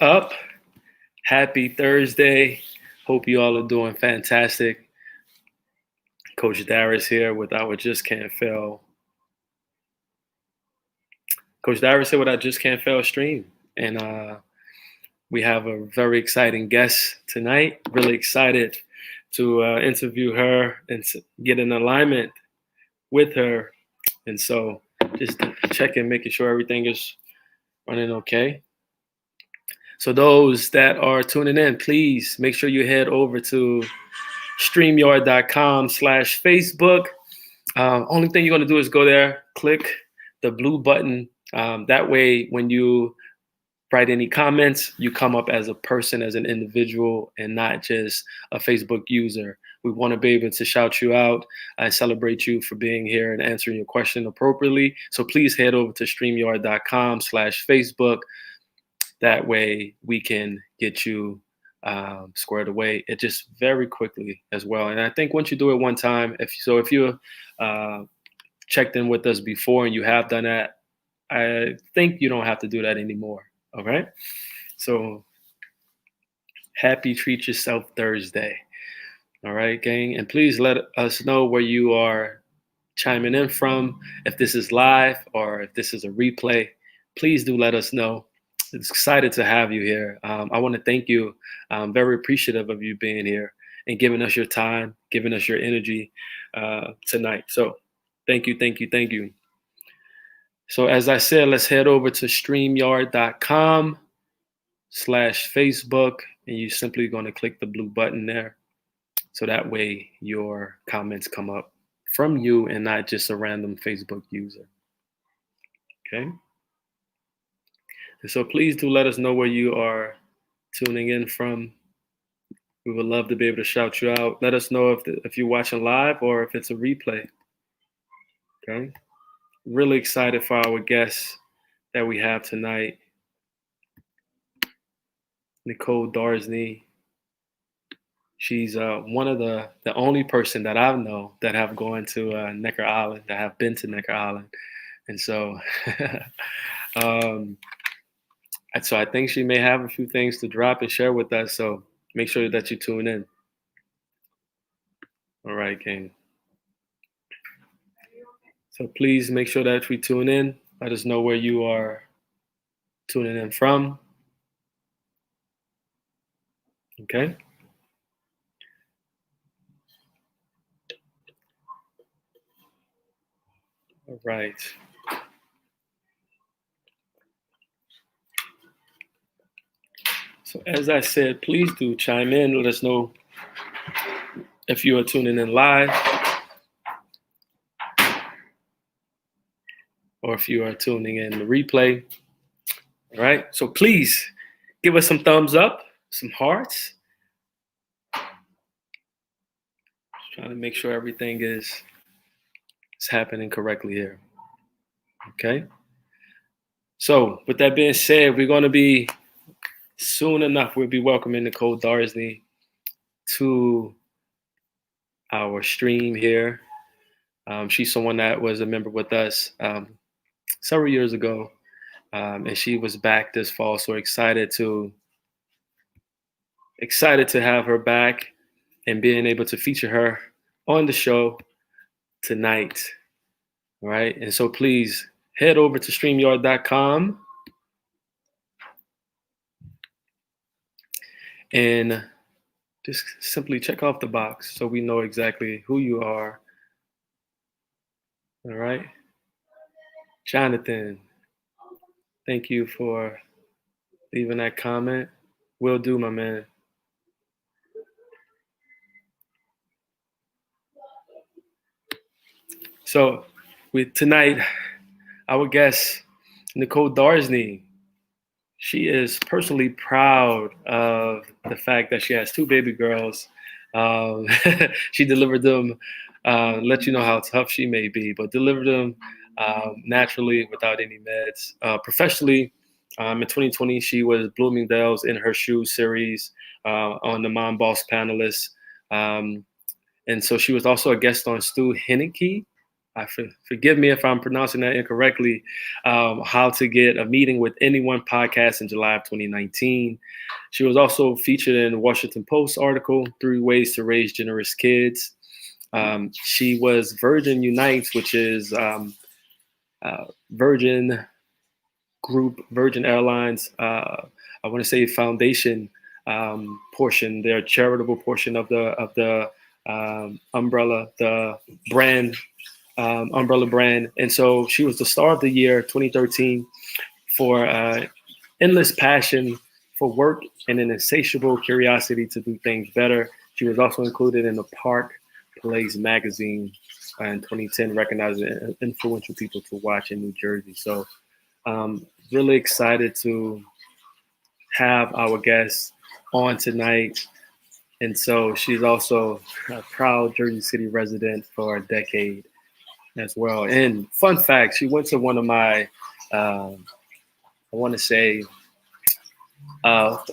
up? Happy Thursday. Hope you all are doing fantastic. Coach Darius here with our Just Can't Fail. Coach Darius here with our Just Can't Fail stream. And we have a very exciting guest tonight. Really excited to interview her and to get an alignment with her. And so just checking, making sure everything is running okay. So those that are tuning in, please make sure you head over to Streamyard.com/Facebook. Only thing you're going to do is go there, click the blue button. That way, when you write any comments, you come up as a person, as an individual, and not just a Facebook user. We want to be able to shout you out and celebrate you for being here and answering your question appropriately. So please head over to Streamyard.com/Facebook. That way we can get you squared away. It just very quickly as well. And I think once you do it one time, if you checked in with us before and you have done that, I think you don't have to do that anymore. All right. So happy Treat Yourself Thursday. All right, gang. And please let us know where you are chiming in from. If this is live or if this is a replay, please do let us know. It's excited to have you here. I want to thank you. I'm very appreciative of you being here and giving us your time, giving us your energy tonight. So thank you, thank you, thank you. So as I said, let's head over to Streamyard.com/Facebook, and you're simply going to click the blue button there. So that way your comments come up from you and not just a random Facebook user. Okay. And so please do let us know where you are tuning in from. We would love to be able to shout you out. Let us know if you're watching live or if it's a replay. Okay. Really excited for our guests that we have tonight. Nicole Darsney. She's one of the only person that I know that have gone to Necker Island, that have been to Necker Island. And so so I think she may have a few things to drop and share with us. So make sure that you tune in. All right, King. So please make sure that we tune in. Let us know where you are tuning in from. Okay. All right. So as I said, please do chime in. Let us know if you are tuning in live or if you are tuning in the replay. All right. So please give us some thumbs up, some hearts. Just trying to make sure everything is happening correctly here. Okay. So with that being said, we're going to be soon enough, we'll be welcoming Nicole Darsney to our stream here. She's someone that was a member with us several years ago, and she was back this fall. So excited to have her back and being able to feature her on the show tonight. All right, and so please head over to Streamyard.com. And just simply check off the box so we know exactly who you are. All right. Jonathan, thank you for leaving that comment. Will do, my man. So tonight, our guest, Nicole Darsney. She is personally proud of the fact that she has 2 baby girls. She delivered them, let you know how tough she may be, but delivered them naturally without any meds. Professionally, in 2020, she was Bloomingdale's In Her Shoes series on the Mom Boss panelists. And so she was also a guest on Stu Henneke forgive me if I'm pronouncing that incorrectly, How to Get a Meeting with Anyone podcast in July of 2019. She was also featured in the Washington Post article, 3 Ways to Raise Generous Kids. She was Virgin Unites, which is Virgin Group, Virgin Airlines, I want to say foundation portion, their charitable portion of the umbrella, the brand, umbrella brand. And so she was the star of the year 2013 for endless passion for work and an insatiable curiosity to do things better. She was also included in the Park Place magazine in 2010, recognizing influential people to watch in New Jersey. So really excited to have our guest on tonight. And so she's also a proud Jersey City resident for a decade as well. And fun fact, she went to one of my, I want to say,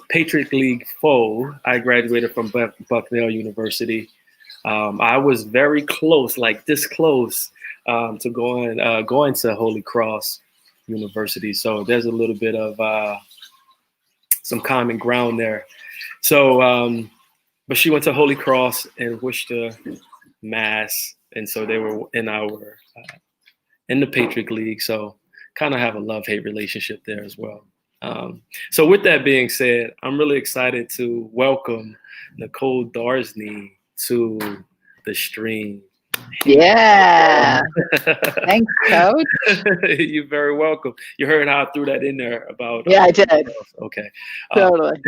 Patriot League foe. I graduated from Bucknell University. I was very close, like this close, to going to Holy Cross University. So there's a little bit of some common ground there. So, but she went to Holy Cross and Worcester, Mass, and so they were in the Patriot League. So kind of have a love-hate relationship there as well. So with that being said, I'm really excited to welcome Nicole Darsney to the stream. Yeah. Thanks, Coach. You're very welcome. You heard how I threw that in there about. Yeah, I did. Okay. Totally.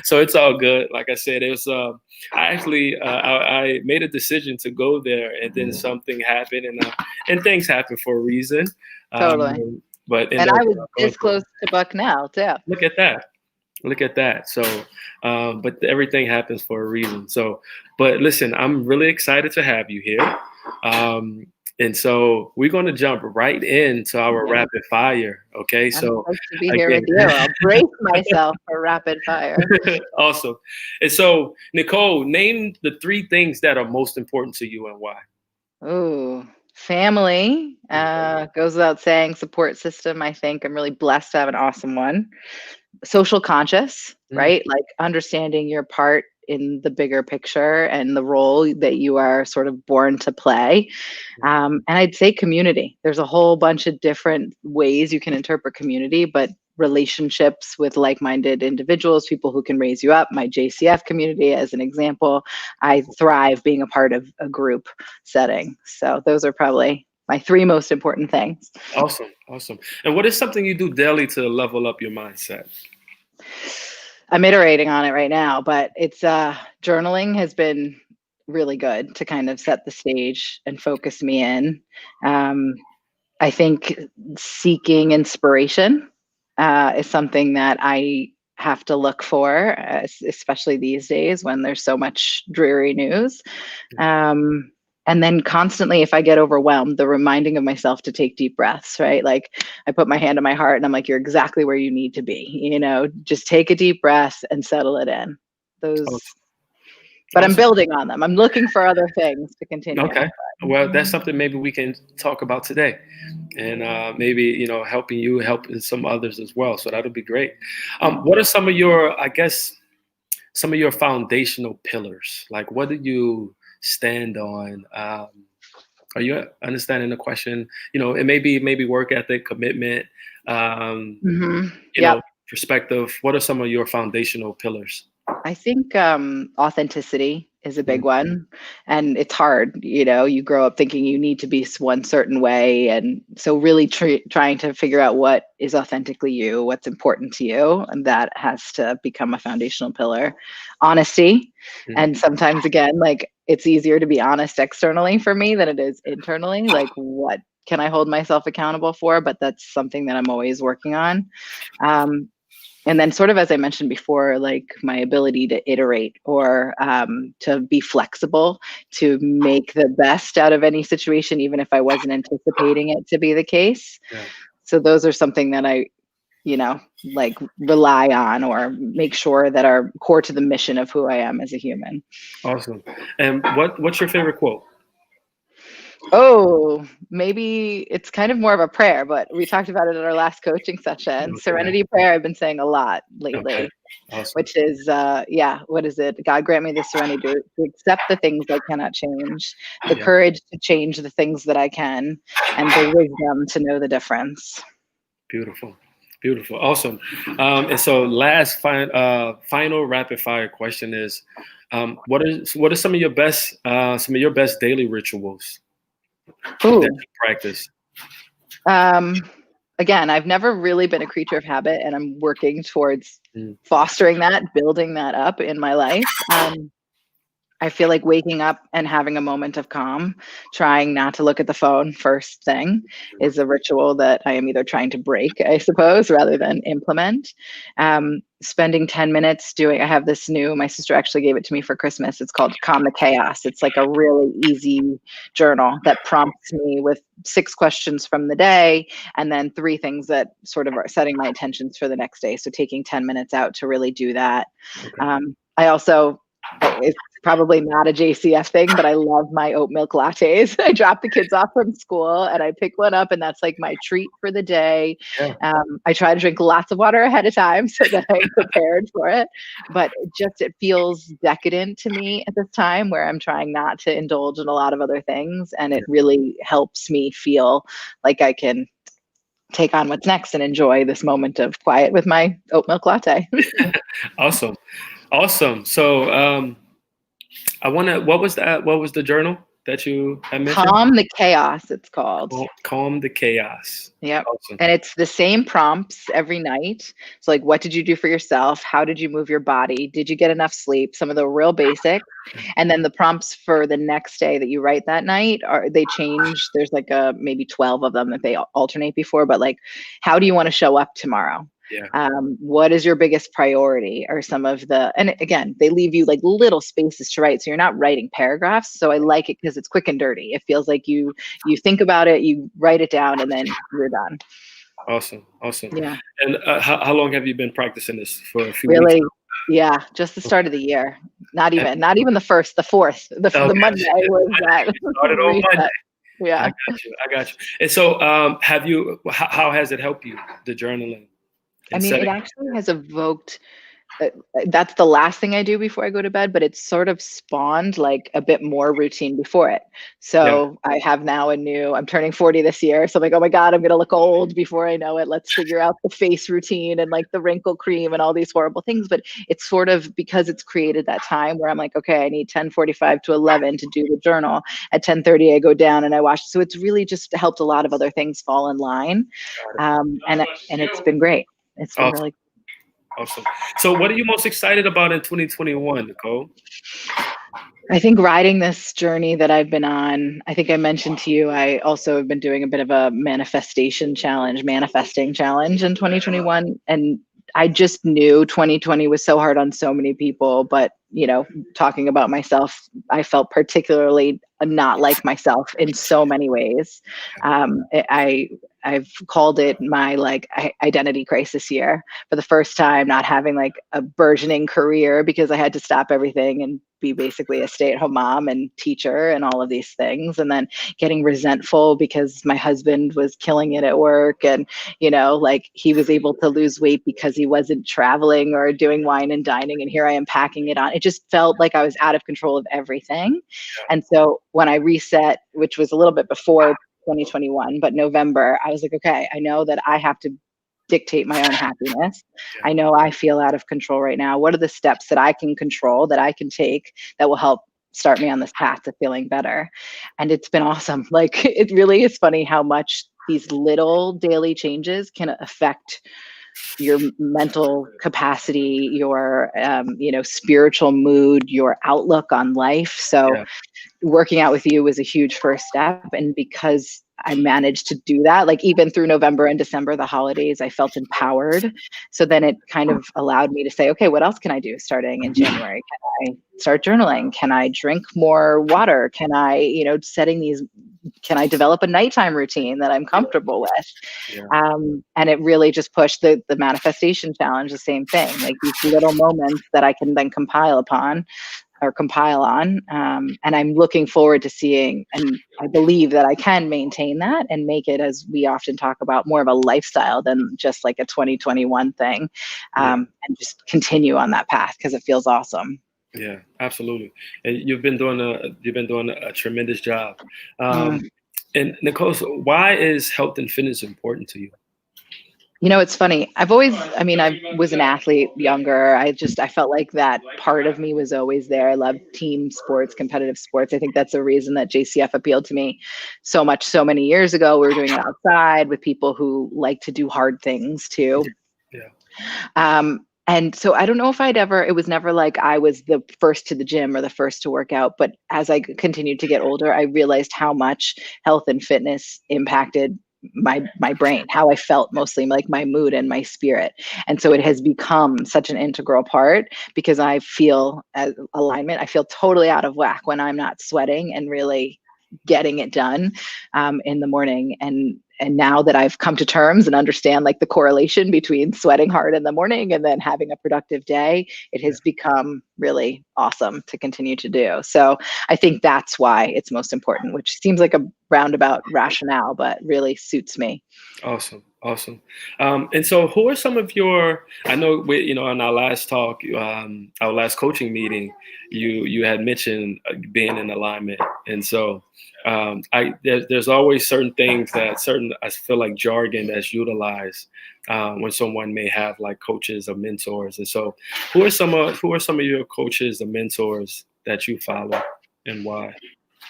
So it's all good. Like I said, it was. I made a decision to go there, and then something happened, and things happen for a reason. Totally. But I was this close to Bucknell too. Look at that. So, but everything happens for a reason. So, but listen, I'm really excited to have you here. And so we're going to jump right into our rapid fire. Okay. So I'm to be here with you. I'll brace myself for rapid fire. Awesome. And so, Nicole, name the 3 things that are most important to you and why. Ooh. Family goes without saying. Support system. I think I'm really blessed to have an awesome one. Social conscious, right? Like understanding your part in the bigger picture and the role that you are sort of born to play. And I'd say community. There's a whole bunch of different ways you can interpret community, but relationships with like-minded individuals, people who can raise you up. My JCF community, as an example, I thrive being a part of a group setting. So those are probably my 3 most important things. Awesome. And what is something you do daily to level up your mindset? I'm iterating on it right now, but it's journaling has been really good to kind of set the stage and focus me in. I think seeking inspiration is something that I have to look for, especially these days when there's so much dreary news. And then constantly, if I get overwhelmed, the reminding of myself to take deep breaths, right? Like I put my hand on my heart and I'm like, you're exactly where you need to be, just take a deep breath and settle it in. But I'm building on them. I'm looking for other things to continue. Okay. Well, that's something maybe we can talk about today, and maybe, helping you, helping some others as well. So that'll be great. What are some of your foundational pillars? Like, what do you stand on? Are you understanding the question? It may be work ethic, commitment, perspective. What are some of your foundational pillars? I think authenticity is a big one, and it's hard. You grow up thinking you need to be one certain way, and so really trying to figure out what is authentically you, what's important to you, and that has to become a foundational pillar. Honesty, and sometimes again, like it's easier to be honest externally for me than it is internally. Like what can I hold myself accountable for? But that's something that I'm always working on. And then sort of, as I mentioned before, like my ability to iterate or to be flexible, to make the best out of any situation, even if I wasn't anticipating it to be the case. Yeah. So those are something that I, like rely on or make sure that are core to the mission of who I am as a human. Awesome. And what's your favorite quote? Oh, maybe it's kind of more of a prayer, but we talked about it in our last coaching session. Okay. Serenity prayer, I've been saying a lot Okay. lately, Awesome. which is, yeah, what is it? God grant me the serenity to accept the things I cannot change, the Yeah. courage to change the things that I can, and the wisdom to know the difference. Beautiful. Beautiful. Awesome. And so last final rapid fire question is, what are some of your best daily rituals that Ooh. you practice? Um, Again, I've never really been a creature of habit, and I'm working towards Mm, fostering that, building that up in my life. I feel like waking up and having a moment of calm, trying not to look at the phone first thing, is a ritual that I am either trying to break, I suppose, rather than implement. Spending 10 minutes doing, I have this new, my sister actually gave it to me for Christmas. It's called Calm the Chaos. It's like a really easy journal that prompts me with 6 questions from the day and then 3 things that sort of are setting my intentions for the next day. So taking 10 minutes out to really do that. okay. I also, it's probably not a JCF thing, but I love my oat milk lattes. I drop the kids off from school and I pick one up, and that's like my treat for the day. Yeah. I try to drink lots of water ahead of time so that I'm prepared for it. But it feels decadent to me at this time where I'm trying not to indulge in a lot of other things. And it really helps me feel like I can take on what's next and enjoy this moment of quiet with my oat milk latte. Awesome. Awesome. So what was that? What was the journal that you had mentioned? Calm the Chaos, it's called. Calm the chaos. Yep. Awesome. And it's the same prompts every night. So, like, what did you do for yourself? How did you move your body? Did you get enough sleep? Some of the real basics. And then the prompts for the next day that you write that night they change. There's like maybe 12 of them that they alternate before, but like, how do you want to show up tomorrow? Yeah. What is your biggest priority? Or some of and again, they leave you like little spaces to write. So you're not writing paragraphs. So I like it because it's quick and dirty. It feels like you think about it, you write it down, and then you're done. Awesome. Awesome. Yeah. And how long have you been practicing this? For a few weeks? Really, yeah, just the start of the year. Not even the first, the fourth, the Monday was that. Started on Monday. Yeah. I got you. And so, how has it helped you, the journaling? I mean, it actually has evoked, that's the last thing I do before I go to bed, but it's sort of spawned like a bit more routine before it. So I have now I'm turning 40 this year. So I'm like, oh my God, I'm going to look old before I know it. Let's figure out the face routine and like the wrinkle cream and all these horrible things. But it's sort of because it's created that time where I'm like, okay, I need 10:45 to 11 to do the journal. At 10:30, I go down and I watch. So it's really just helped a lot of other things fall in line. And it's been great. It's been really awesome. So what are you most excited about in 2021, Nicole? I think riding this journey that I've been on, I think I mentioned to you, I also have been doing a bit of a manifesting challenge in 2021. And I just knew 2020 was so hard on so many people, but talking about myself, I felt particularly not like myself in so many ways. I've called it my identity crisis year for the first time, not having like a burgeoning career because I had to stop everything and be basically a stay-at-home mom and teacher and all of these things, and then getting resentful because my husband was killing it at work, and he was able to lose weight because he wasn't traveling or doing wine and dining, and here I am packing it on. It just felt like I was out of control of everything. And so when I reset, which was a little bit before 2021, but November, I was like, okay, I know that I have to dictate my own happiness. I know I feel out of control right now. What are the steps that I can control, that I can take, that will help start me on this path to feeling better? And it's been awesome. Like, it really is funny how much these little daily changes can affect your mental capacity, your spiritual mood, your outlook on life. So working out with you was a huge first step. And because I managed to do that, like even through November and December, the holidays, I felt empowered. So then it kind of allowed me to say, okay, what else can I do starting in January? Can I start journaling? Can I drink more water? Can I, can I develop a nighttime routine that I'm comfortable with? And it really just pushed the manifestation challenge, the same thing, like these little moments that I can then compile upon or compile on. And I'm looking forward to seeing, and I believe that I can maintain that and make it, as we often talk about, more of a lifestyle than just like a 2021 thing, and just continue on that path because it feels awesome. Yeah, absolutely. And you've been doing a tremendous job. And Nicole, so why is health and fitness important to you? You know, it's funny. I was an athlete younger. I felt like that part of me was always there. I loved team sports, competitive sports. I think that's the reason that JCF appealed to me so much so many years ago. We were doing it outside with people who like to do hard things too. Yeah. And so I don't know if it was never like I was the first to the gym or the first to work out. But as I continued to get older, I realized how much health and fitness impacted my brain, how I felt, mostly like my mood and my spirit. And so it has become such an integral part because I feel alignment. I feel totally out of whack when I'm not sweating and really getting it done in the morning. And now that I've come to terms and understand like the correlation between sweating hard in the morning and then having a productive day, it has become really awesome to continue to do. So I think that's why it's most important, which seems like a roundabout rationale, but really suits me. Awesome. And so who are some of your, I know in our last talk, our last coaching meeting, you had mentioned being in alignment. And so there's always certain things I feel like jargon that's utilized when someone may have like coaches or mentors. And so who are some of your coaches or mentors that you follow and why?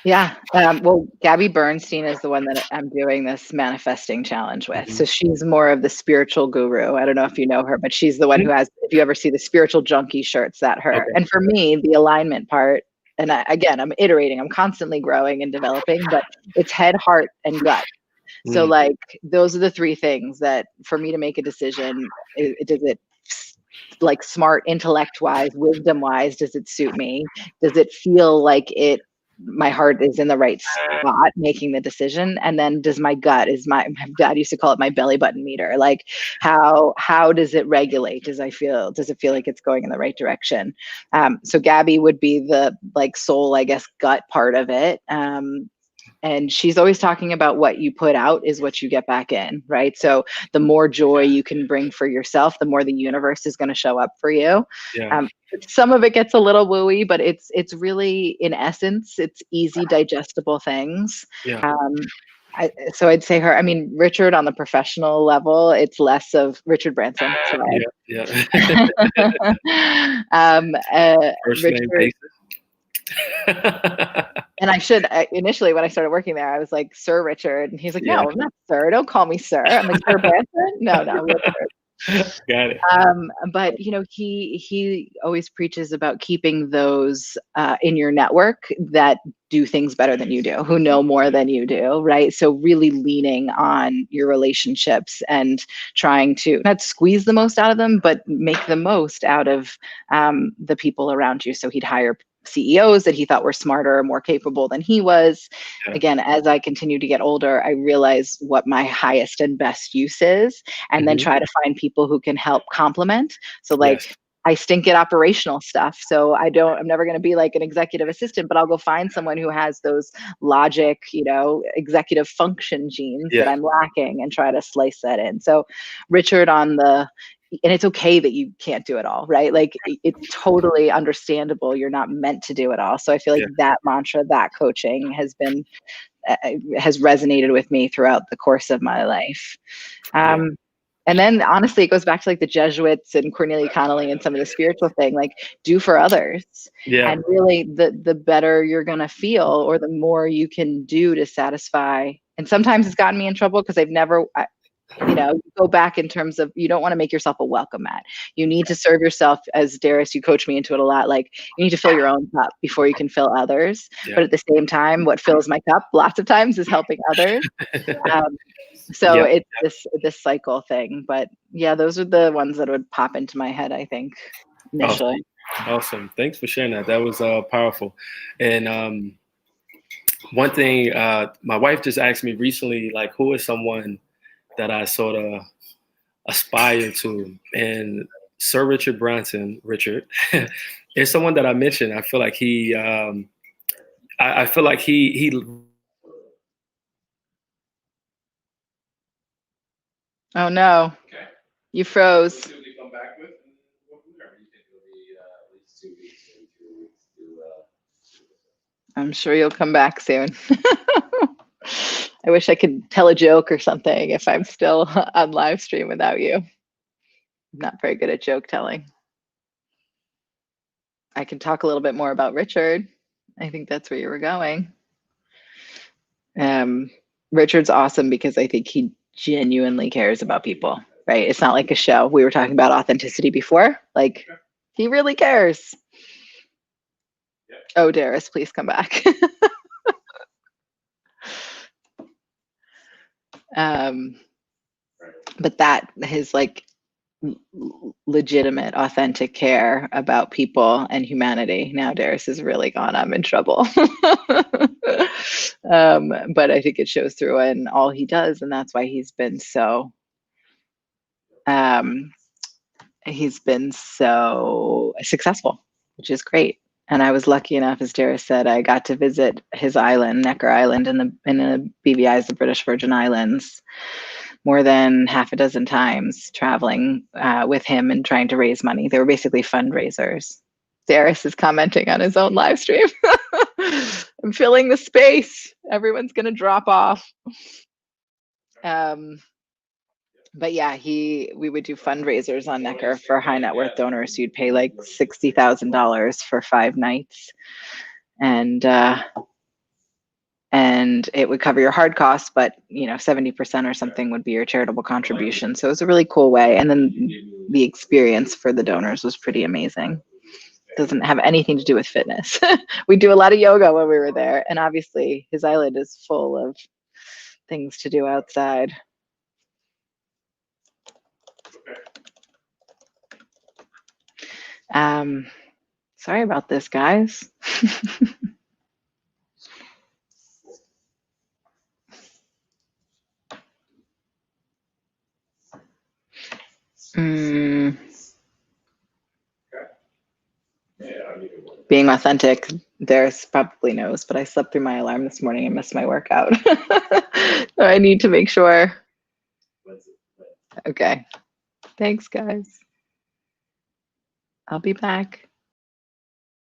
Yeah. Well, Gabby Bernstein is the one that I'm doing this manifesting challenge with. So she's more of the spiritual guru. I don't know if you know her, but she's the one who has, if you ever see the spiritual junkie shirts, that her. Okay. And for me, the alignment part, and I'm iterating, I'm constantly growing and developing, but it's head, heart, and gut. So like, those are the three things that for me to make a decision, does it like smart intellect wise, wisdom wise, does it suit me? Does it feel like my heart is in the right spot making the decision? And then does my gut, my dad used to call it my belly button meter, like how does it regulate? Does it feel like it's going in the right direction? So Gabby would be the like soul, I guess, gut part of it. And she's always talking about what you put out is what you get back in, right? So the more joy you can bring for yourself, the more the universe is going to show up for you. Yeah. Some of it gets a little wooey, but it's really, in essence, it's easy, digestible things. Yeah. So I'd say her. I mean, Richard on the professional level, it's less of Richard Branson. Sorry. Yeah. First name basis. And initially when I started working there, I was like, Sir Richard. And he's like, no, I'm not Sir. Don't call me Sir. I'm like, Sir Branson? No, Richard. Got it. But he always preaches about keeping those in your network that do things better than you do, who know more than you do, right? So really leaning on your relationships and trying to not squeeze the most out of them, but make the most out of the people around you. So he'd hire CEOs that he thought were smarter, more capable than he was. Yeah. Again, as I continue to get older, I realize what my highest and best use is, and then try to find people who can help complement. So like, I stink at operational stuff. So I'm never going to be like an executive assistant, but I'll go find someone who has those logic, executive function genes that I'm lacking and try to slice that in. So Richard and it's okay that you can't do it all, right? Like it's totally understandable. You're not meant to do it all. So I feel like that mantra, that coaching has resonated with me throughout the course of my life. And then honestly, it goes back to like the Jesuits and Cornelia Connolly and some of the spiritual thing, like do for others. Yeah. And really the better you're going to feel, or the more you can do to satisfy. And sometimes it's gotten me in trouble because you go back in terms of, you don't want to make yourself a welcome mat. You need to serve yourself, as Darius, you coach me into it a lot. Like you need to fill your own cup before you can fill others. But at the same time, what fills my cup lots of times is helping others. So it's this cycle thing. But yeah, those are the ones that would pop into my head, I think, initially. Awesome. Thanks for sharing that. That was powerful. And one thing, my wife just asked me recently, like, who is someone that I sort of aspire to? And Sir Richard Branson, Richard, is someone that I mentioned. I feel like I feel like he. Oh no, you froze. I'm sure you'll come back soon. I wish I could tell a joke or something if I'm still on live stream without you. I'm not very good at joke telling. I can talk a little bit more about Richard. I think that's where you were going. Richard's awesome because I think he genuinely cares about people, right? It's not like a show. We were talking about authenticity before. Like, he really cares. Oh, Darius, please come back. But that his like legitimate, authentic care about people and humanity. Now Darius is really gone. I'm in trouble. But I think it shows through in all he does, and that's why he's been so successful, which is great. And I was lucky enough, as Darius said, I got to visit his island, Necker Island, in the BVI's, the British Virgin Islands, more than half a dozen times, traveling with him and trying to raise money. They were basically fundraisers. Darius is commenting on his own live stream. I'm filling the space. Everyone's going to drop off. But yeah, we would do fundraisers on Necker for high net worth donors. You'd pay like $60,000 for 5 nights, and it would cover your hard costs, but 70% or something would be your charitable contribution. So it was a really cool way. And then the experience for the donors was pretty amazing. It doesn't have anything to do with fitness. We do a lot of yoga when we were there, and obviously his island is full of things to do outside. Sorry about this, guys. Being authentic, Darius probably knows, but I slept through my alarm this morning and missed my workout. So I need to make sure. Okay. Thanks, guys. I'll be back.